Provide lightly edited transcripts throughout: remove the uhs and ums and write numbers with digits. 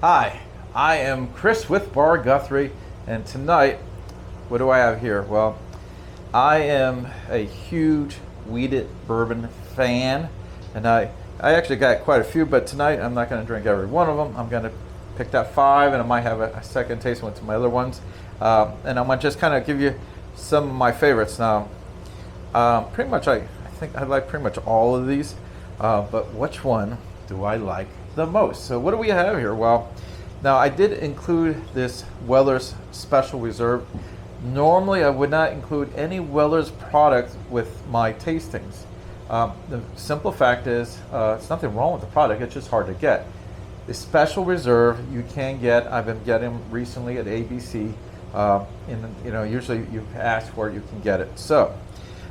Hi, I am Chris with Bar Guthrie, and tonight, what do I have here? Well, I am a huge wheated bourbon fan, and I actually got quite a few, but tonight I'm not going to drink every one of them. I'm going to pick that five, and I might have a second taste with some other ones, and I'm going to just kind of give you some of my favorites. Now, pretty much I think I like pretty much all of these, but which one do I like the most? So what do we have here? Well, now I did include this Weller's Special Reserve. Normally I would not include any Weller's product with my tastings. The simple fact is it's nothing wrong with the product, it's just hard to get. The Special Reserve you can get, I've been getting recently at ABC. Usually you ask for it, you can get it. So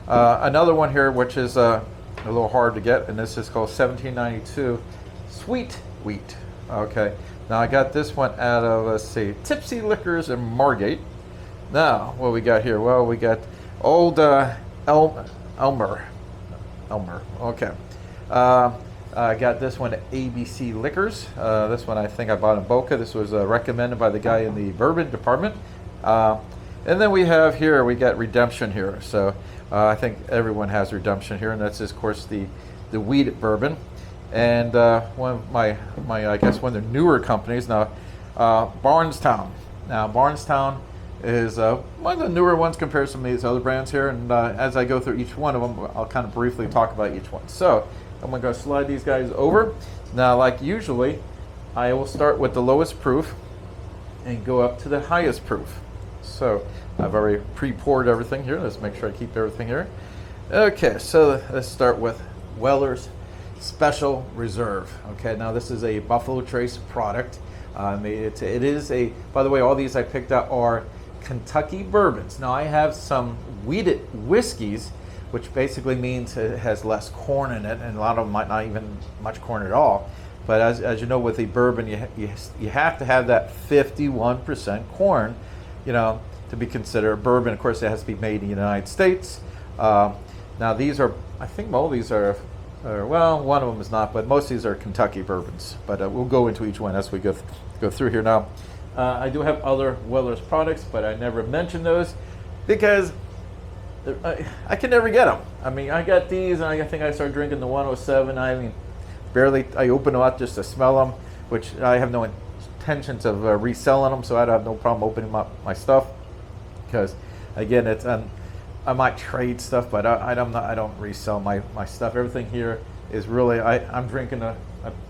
another one here which is a little hard to get, and this is called 1792 Sweet Wheat. Okay, now I got this one out of, let's see, Tipsy Liquors in Margate. Now, what we got here? Well, we got old Elmer. Okay. I got this one at ABC Liquors. This one I think I bought in Boca. This was recommended by the guy in the bourbon department. And then we have here, we got Redemption here. So I think everyone has Redemption here, and that's of course the wheat bourbon. And one of my I guess one of the newer companies now, Barnstown. Now Barnstown is one of the newer ones compared to some of these other brands here. And as I go through each one of them, I'll kind of briefly talk about each one. So I'm going to go slide these guys over. Now, like usually, I will start with the lowest proof and go up to the highest proof. So I've already pre-poured everything here. Let's make sure I keep everything here. Okay, so let's start with Weller's Special Reserve. Okay, now this is a Buffalo Trace product. It is a, by the way, all these I picked up are Kentucky bourbons. Now I have some wheated whiskeys, which basically means it has less corn in it, and a lot of them might not even much corn at all. But as you know, with a bourbon, you have to have that 51% corn, to be considered a bourbon. Of course, it has to be made in the United States. Now these are, I think all these are, well, one of them is not, but most of these are Kentucky bourbons. But we'll go into each one as we go through here. Now, I do have other Weller's products, but I never mention those because I can never get them. I mean, I got these, and I think I started drinking the 107. I mean, barely, I open them up just to smell them, which I have no intentions of reselling them, so I don't have no problem opening up my stuff because, again, it's I might trade stuff, but I don't resell my stuff. Everything here is really, I'm drinking a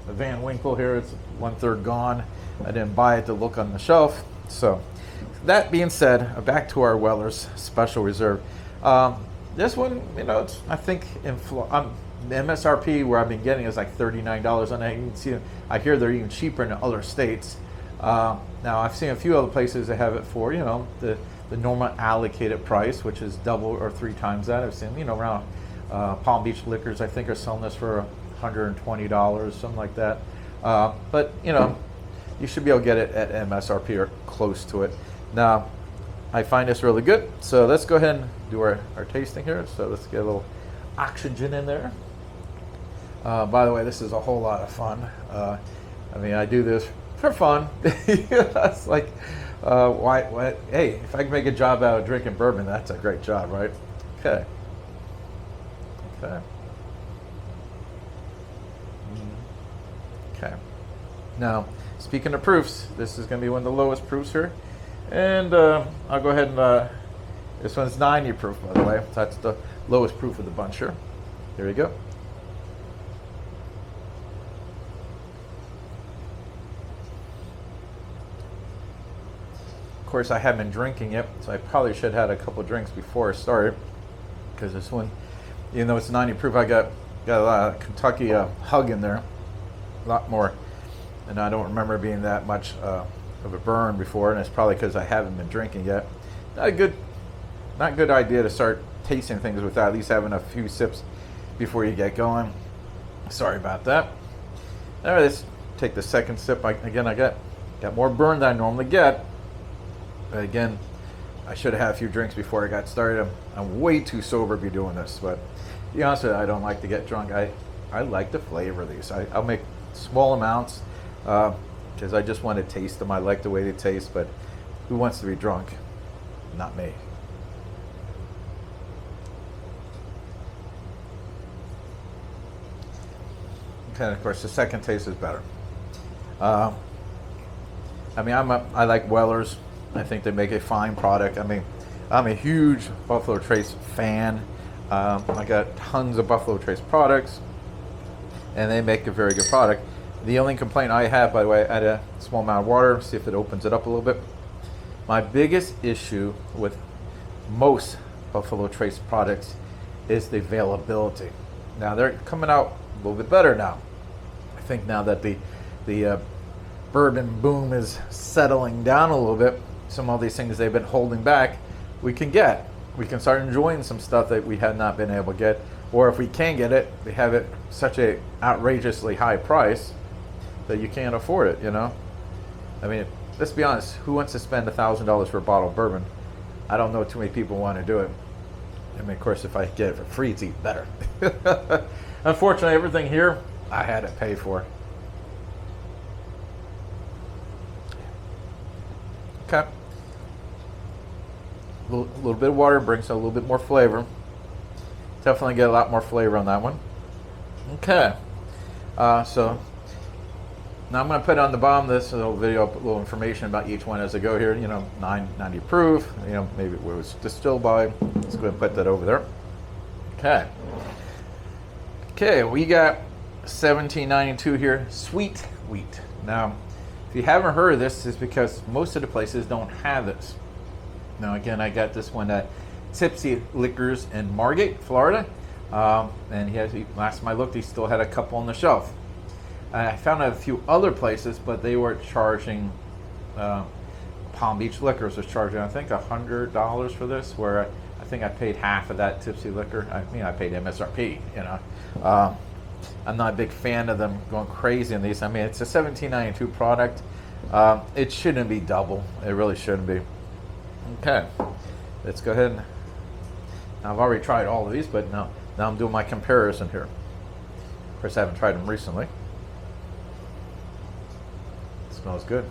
Van Winkle here. It's 1/3 gone. I didn't buy it to look on the shelf. So that being said, back to our Weller's Special Reserve. This one, it's, I think the MSRP where I've been getting is like $39, and I hear they're even cheaper in other states. Now I've seen a few other places that have it for the normal allocated price, which is double or 3 times that. I've seen around Palm Beach Liquors, I think, are selling this for $120, something like that. But you should be able to get it at MSRP or close to it. Now, I find this really good, so let's go ahead and do our tasting here. So let's get a little oxygen in there. By the way, this is a whole lot of fun. I do this for fun. It's like, why? Hey, if I can make a job out of drinking bourbon, that's a great job, right? Okay. Okay. Now, speaking of proofs, this is going to be one of the lowest proofs here. And I'll go ahead and, this one's 90 proof, by the way. That's the lowest proof of the bunch here. Here we go. Of course, I haven't been drinking it, so I probably should have had a couple drinks before I started. Because this one, even though it's 90 proof, I got a lot of Kentucky hug in there. A lot more. And I don't remember being that much of a burn before, and it's probably because I haven't been drinking yet. Not a good idea to start tasting things without at least having a few sips before you get going. Sorry about that. All right, let's take the second sip. I got more burn than I normally get. But again, I should have had a few drinks before I got started. I'm way too sober to be doing this, but to be honest with you, I don't like to get drunk. I like to flavor these. I'll make small amounts. because I just want to taste them. I like the way they taste, but who wants to be drunk? Not me. Okay, of course, the second taste is better. I mean, I like Weller's. I think they make a fine product. I mean, I'm a huge Buffalo Trace fan. I got tons of Buffalo Trace products, and they make a very good product. The only complaint I have, by the way, add a small amount of water, see if it opens it up a little bit. My biggest issue with most Buffalo Trace products is the availability. Now they're coming out a little bit better now. I think now that the bourbon boom is settling down a little bit, some of these things they've been holding back, we can start enjoying some stuff that we had not been able to get, or if we can get it, they have it such a outrageously high price that you can't afford it, you know? I mean, let's be honest, who wants to spend $1,000 for a bottle of bourbon? I don't know too many people want to do it. I mean, of course, if I get it for free, it's even better. Unfortunately, everything here, I had to pay for. Okay. A little bit of water brings a little bit more flavor. Definitely get a lot more flavor on that one. Okay. So now I'm going to put on the bottom of this little video, a little information about each one as I go here. You know, 990 proof. You know, maybe where it was distilled by. Let's go ahead and put that over there. Okay. Okay, we got 1792 here, sweet wheat. Now, if you haven't heard of this, it's because most of the places don't have this. Now, again, I got this one at Tipsy Liquors in Margate, Florida. And last time I looked, he still had a couple on the shelf. I found a few other places, but they were charging, Palm Beach Liquors was charging, I think, $100 for this, where I think I paid half of that Tipsy Liquor. I mean, I paid MSRP, you know. I'm not a big fan of them going crazy on these. I mean, it's a 1792 product. It shouldn't be double. It really shouldn't be. Okay, let's go ahead. Now, I've already tried all of these, but now I'm doing my comparison here. Of course, I haven't tried them recently. Smells good.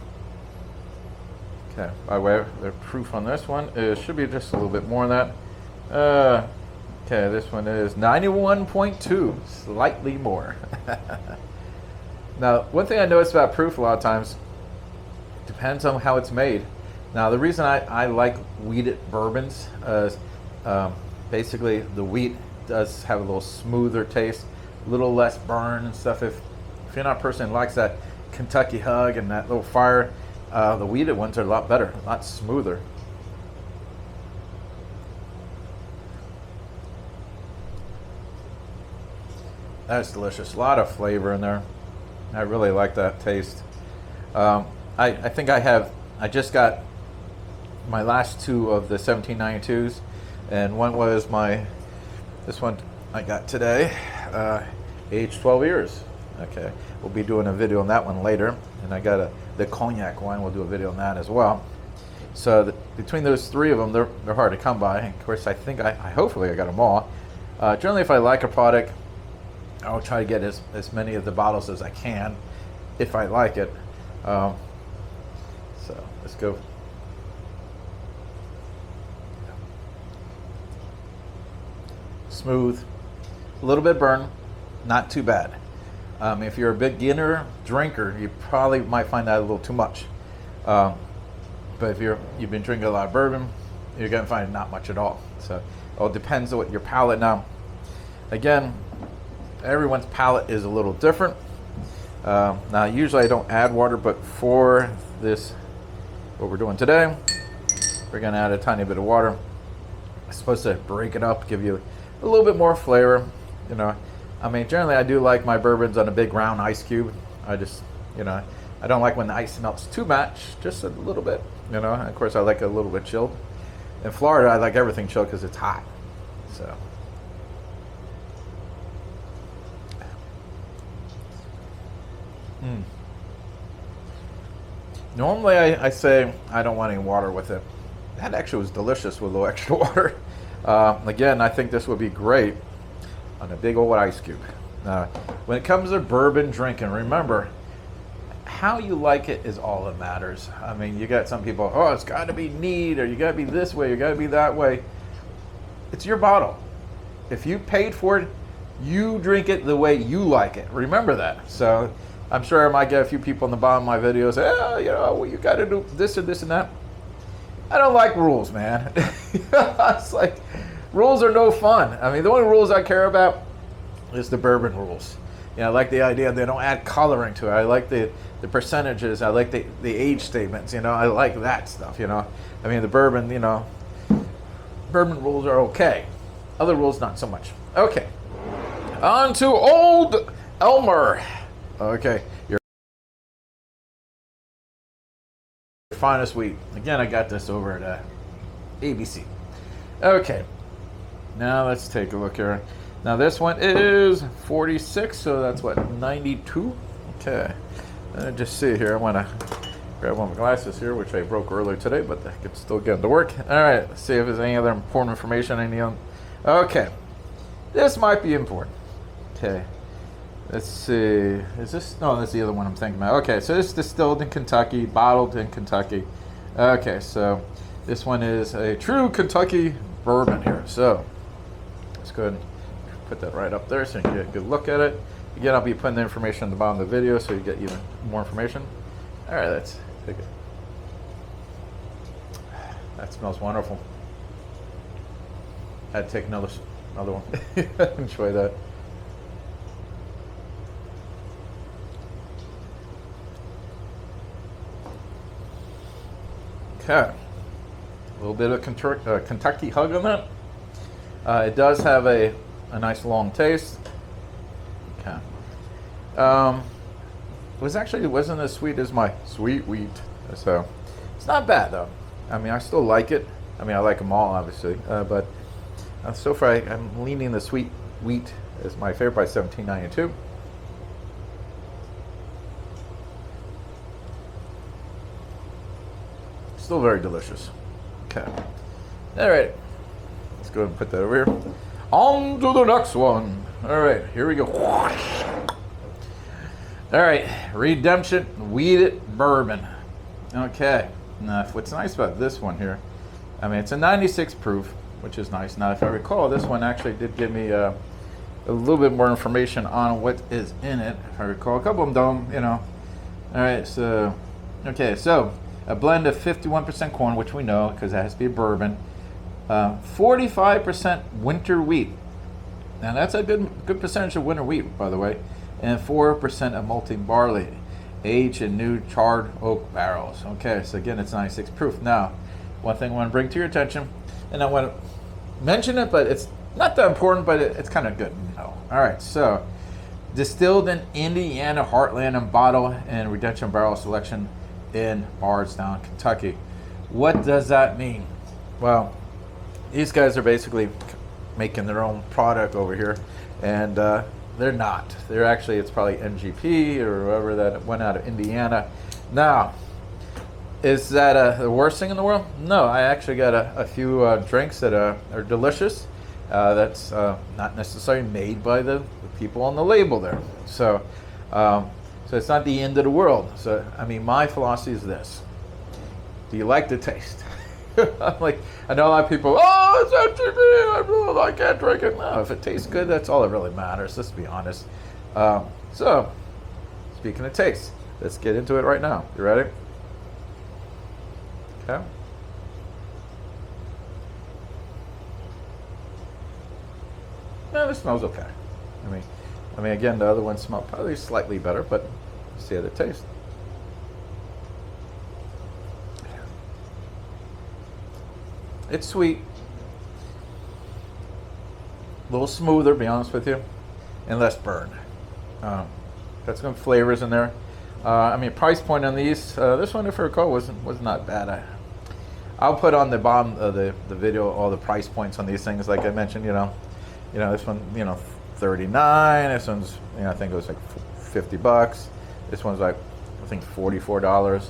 Okay, by the way, the proof on this one should be just a little bit more than that. Okay, this one is 91.2, slightly more. Now, one thing I noticed about proof a lot of times, depends on how it's made. Now, the reason I like wheated bourbons is basically the wheat does have a little smoother taste, a little less burn and stuff. If you're not a person who likes that Kentucky hug and that little fire, the wheated ones are a lot better, a lot smoother. That's delicious. A lot of flavor in there. I really like that taste. I think I just got my last two of the 1792s, and one was this one I got today, aged 12 years. Okay, we'll be doing a video on that one later, and I got the cognac one. We'll do a video on that as well. So between those three of them, they're hard to come by. And of course, I think hopefully I got them all. Generally, if I like a product, I'll try to get as many of the bottles as I can, if I like it. So let's go. Smooth, a little bit burn, not too bad. If you're a beginner drinker, you probably might find that a little too much. But if you've been drinking a lot of bourbon, you're going to find not much at all. So it all depends on what your palate. Now, again, everyone's palate is a little different. Now, usually I don't add water, but for this, what we're doing today, we're going to add a tiny bit of water. It's supposed to break it up, give you a little bit more flavor. You know, I mean, generally I do like my bourbons on a big round ice cube. I just, you know, I don't like when the ice melts too much, just a little bit. You know, of course I like it a little bit chilled. In Florida, I like everything chilled because it's hot. So. Normally I say I don't want any water with it. That actually was delicious with a little extra water. Again, I think this would be great on a big old ice cube. When it comes to bourbon drinking, remember, how you like it is all that matters. I mean, you got some people, oh, it's got to be neat, or you got to be this way, you got to be that way. It's your bottle. If you paid for it, you drink it the way you like it. Remember that. So I'm sure I might get a few people in the bottom of my videos, oh, you know, well, you got to do this and this and that. I don't like rules, man. It's like, rules are no fun. I mean, the only rules I care about is the bourbon rules. You know, I like the idea they don't add coloring to it. I like the percentages. I like the age statements. You know, I like that stuff. You know, I mean, the bourbon. You know, bourbon rules are okay. Other rules, not so much. Okay, on to Old Emmer. Okay, your finest wheat. Again, I got this over at ABC. Okay, now let's take a look here. Now this one is 46, so that's what, 92? Okay, just see here. I want to grab one of my glasses here, which I broke earlier today, but I could still get them to work. All right, let's see if there's any other important information. Okay, this might be important. Okay, let's see. Is this? No, that's the other one I'm thinking about. Okay, so this is distilled in Kentucky, bottled in Kentucky. Okay, so this one is a true Kentucky bourbon here. So let's go ahead and put that right up there so you can get a good look at it. Again, I'll be putting the information at the bottom of the video so you get even more information. All right, let's take it. That smells wonderful. I'd take another one. Enjoy that. Okay, a little bit of Kentucky hug on that. It does have a nice long taste. Okay. It wasn't as sweet as my sweet wheat, so it's not bad though. I mean, I still like it. I mean, I like them all obviously, but so far I'm leaning the sweet wheat as my favorite by $17.92. Still very delicious. Okay. All right. Let's go ahead and put that over here. On to the next one. All right, here we go. All right, Redemption Wheated Bourbon. Okay, now what's nice about this one here, I mean, it's a 96 proof, which is nice. Now, if I recall, this one actually did give me a little bit more information on what is in it. If I recall, a couple of them don't, you know. All right, so, okay, so a blend of 51% corn, which we know because it has to be a bourbon. 45% winter wheat. Now that's a good percentage of winter wheat, by the way. And 4% of malting barley, aged in new charred oak barrels. Okay, so again, it's 96 proof. Now, one thing I want to bring to your attention, and I want to mention it, but it's not that important, but it's kind of good. All right, so distilled in Indiana heartland and bottled in Redemption Barrel Selection in Barnstown, Kentucky. What does that mean? Well, these guys are basically making their own product over here, and they're not. They're actually, it's probably NGP or whoever that went out of Indiana. Now, is that the worst thing in the world? No, I actually got a few drinks that are delicious. That's not necessarily made by the people on the label there. So it's not the end of the world. So, I mean, my philosophy is this. Do you like the taste? Like, I know a lot of people, oh, it's MTV, I can't drink it. No, if it tastes good, that's all that really matters, let's be honest. So, speaking of taste, let's get into it right now. You ready? Okay. No, this smells okay. I mean, again, the other one smelled probably slightly better, but let's see how it tastes. It's sweet, a little smoother, to be honest with you, and less burn. Got some flavors in there. I mean, price point on these, this one, if I recall, was not bad. I'll put on the bottom of the video all the price points on these things, like I mentioned. You know, this one, $39. This one's, I think it was like $50. This one's like, I think $44.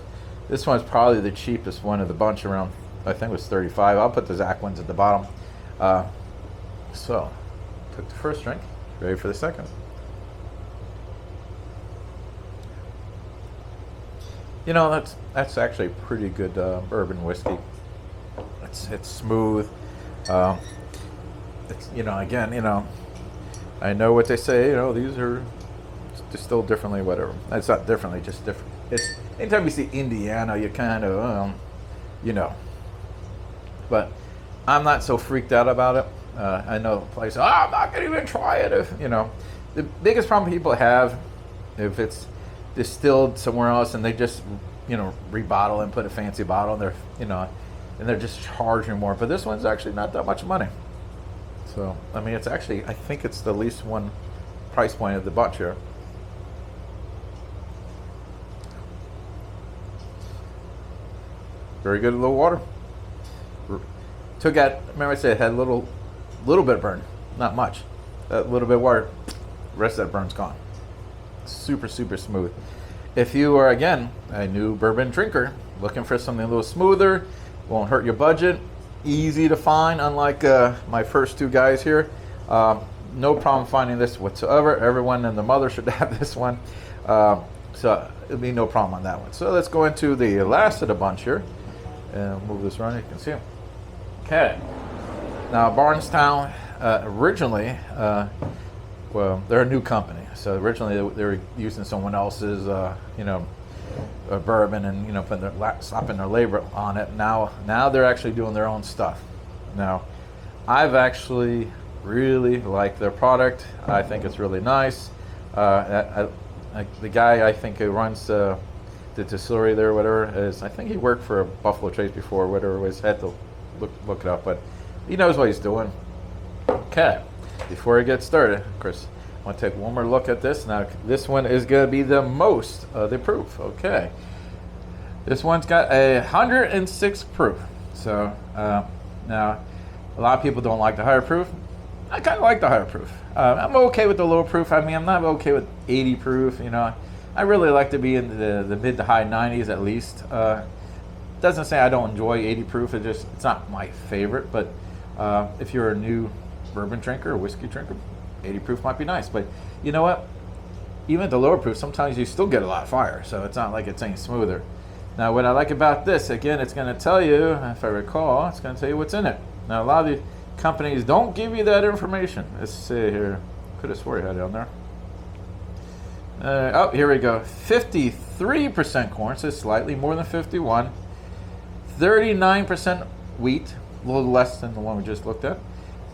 This one's probably the cheapest one of the bunch, around, I think it was $35. I'll put the Zach ones at the bottom. So, took the first drink. Ready for the second. You know, that's actually pretty good bourbon whiskey. It's smooth. Um, it's, you know, again, you know, I know what they say. You know, these are distilled differently, whatever. It's not differently, just different. It's anytime you see Indiana, you kind of, you know. But I'm not so freaked out about it. I know places. Oh, I'm not gonna even try it. If you know, the biggest problem people have, if it's distilled somewhere else and they just, you know, rebottle and put a fancy bottle, and they're, you know, and they're just charging more. But this one's actually not that much money. So I mean, it's actually, I think it's the least one price point of the bunch here. Very good, a little water. Took out, remember I said it had a little bit of burn, not much. A little bit of water, rest of that burn's gone. Super, super smooth. If you are, again, a new bourbon drinker, looking for something a little smoother, won't hurt your budget, easy to find, unlike my first two guys here. No problem finding this whatsoever. Everyone and the mother should have this one. So it'll be no problem on that one. So let's go into the last of the bunch here. And move this around, you can see them. Okay. Now, Barnstown, originally, well, they're a new company. So originally they were using someone else's, you know, bourbon and, you know, slapping their label on it. Now they're actually doing their own stuff. Now, I've actually really liked their product. I think it's really nice. The guy, I think, who runs the distillery there, whatever, is, I think he worked for Buffalo Trace before, whatever it was. Had to look it up, but he knows what he's doing. Okay, before I get started, Chris, I want to take one more look at this. Now, this one is going to be the most of the proof. Okay, this one's got 106 proof. So now, a lot of people don't like the higher proof. I kind of like the higher proof. I'm okay with the low proof. I mean, I'm not okay with 80 proof. You know, I really like to be in the mid to high 90s at least. Doesn't say I don't enjoy 80 proof. It's not my favorite. But if you're a new bourbon drinker or whiskey drinker, 80 proof might be nice. But you know what? Even at the lower proof, sometimes you still get a lot of fire. So it's not like it's any smoother. Now, what I like about this, again, it's going to tell you, if I recall, it's going to tell you what's in it. Now, a lot of the companies don't give you that information. Let's see here. Could have swore you had it on there. Oh, here we go. 53% corn, so slightly more than 51. 39% wheat, a little less than the one we just looked at.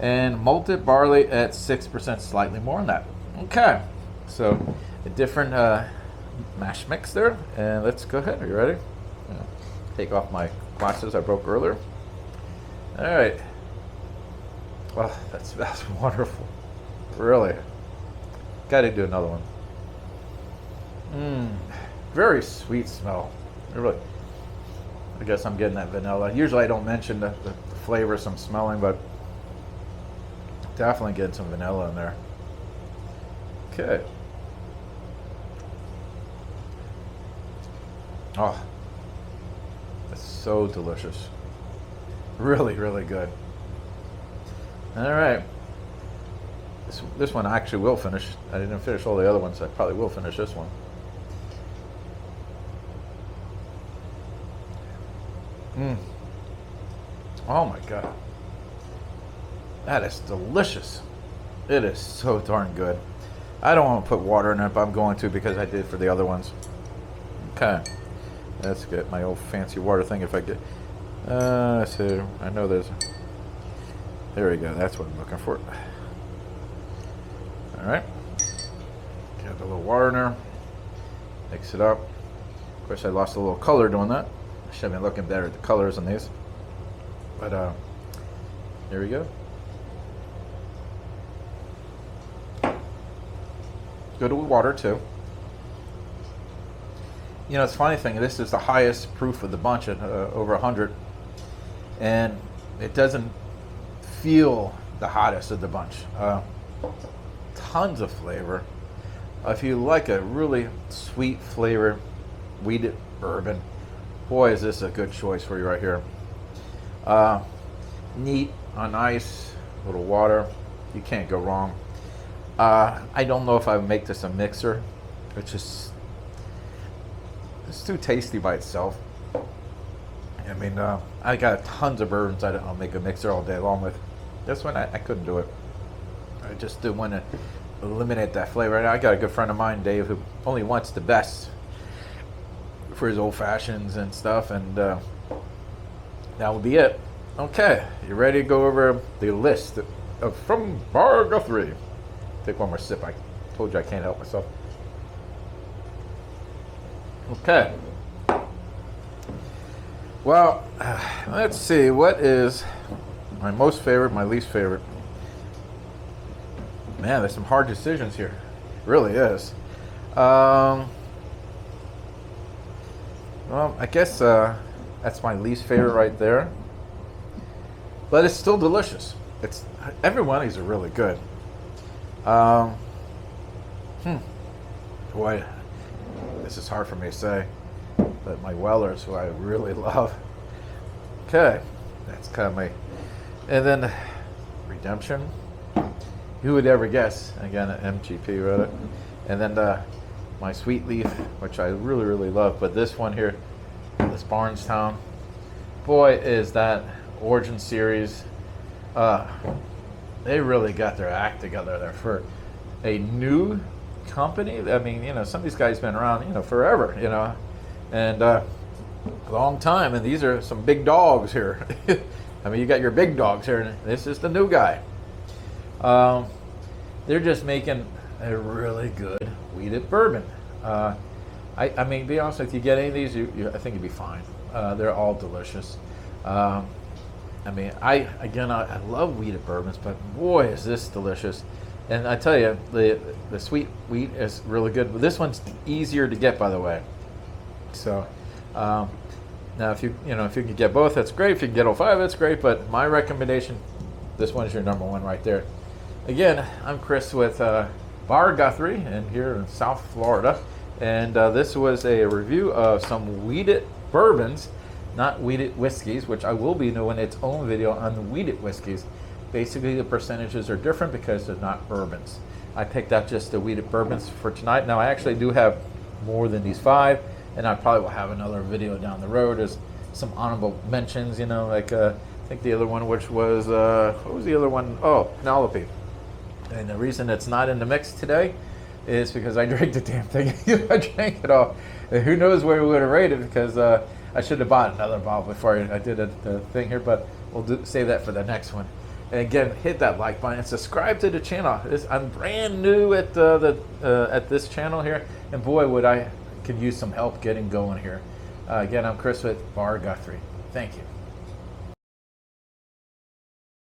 And malted barley at 6%, slightly more than that. Okay, so a different mash mix there. And let's go ahead. Are you ready? Take off my glasses I broke earlier. All right. Well, that's wonderful. Really. Got to do another one. Very sweet smell. Really. I guess I'm getting that vanilla. Usually I don't mention the flavors I'm smelling, but definitely getting some vanilla in there. Okay. Oh, that's so delicious. Really, really good. All right. This one I actually will finish. I didn't finish all the other ones. I probably will finish this one. Oh my God. That is delicious. It is so darn good. I don't want to put water in it, but I'm going to because I did for the other ones. Okay. Let's get my old fancy water thing if I get. So I know there's. There we go. That's what I'm looking for. All right. Get a little water in there. Mix it up. Of course, I lost a little color doing that. I should have been looking better at the colors on these. But there we go. Good with water too. You know, it's a funny thing. This is the highest proof of the bunch at over 100, and it doesn't feel the hottest of the bunch. Tons of flavor. If you like a really sweet flavor, wheated bourbon, boy, is this a good choice for you right here. Neat on ice, a little water. You can't go wrong. I don't know if I would make this a mixer. It's just it's too tasty by itself. I mean, I got tons of bourbons I'll make a mixer all day long with. This one, I couldn't do it. I just didn't want to eliminate that flavor. I got a good friend of mine, Dave, who only wants the best for his old fashions and stuff, and that will be it. Okay, you ready to go over the list of from Bar Guthrie? Take one more sip. I told you I can't help myself. Okay. Well, let's see. What is my most favorite, my least favorite? Man, there's some hard decisions here. It really is. Well, I guess that's my least favorite right there. But it's still delicious. Every one of these are really good. Boy, this is hard for me to say. But my Wellers, who I really love. Okay, that's kind of my. And then Redemption. Who would ever guess? Again, MGP wrote it. And then my Sweet Leaf, which I really, really love. But this one here, this Barnstown, boy, is that Origin series. They really got their act together there for a new company. I mean, some of these guys been around, forever, and a long time. And these are some big dogs here. I mean, you got your big dogs here, and this is the new guy. They're just making a really good wheated bourbon. I mean, to be honest with you, get any of these, I think you'd be fine. They're all delicious. I mean, I love wheated bourbons, but boy, is this delicious. And I tell you, the sweet wheat is really good. But this one's easier to get, by the way. So now, if you can get both, that's great. If you can get all five, that's great. But my recommendation, this one is your number one right there. Again, I'm Chris with Bar Guthrie, and here in South Florida. And this was a review of some wheated bourbons, not wheated whiskeys, which I will be doing its own video on the wheated whiskeys. Basically, the percentages are different because they're not bourbons. I picked out just the wheated bourbons for tonight. Now, I actually do have more than these five, and I probably will have another video down the road as some honorable mentions, like I think the other one, which was, what was the other one? Oh, Penelope. And the reason it's not in the mix today is because I drank the damn thing. I drank it all. And who knows where we would have rated, because I should have bought another bottle before I did the thing here, but we'll save that for the next one. And again, hit that like button and subscribe to the channel. I'm brand new at at this channel here, and boy, could use some help getting going here. Again, I'm Chris with Bar Guthrie. Thank you.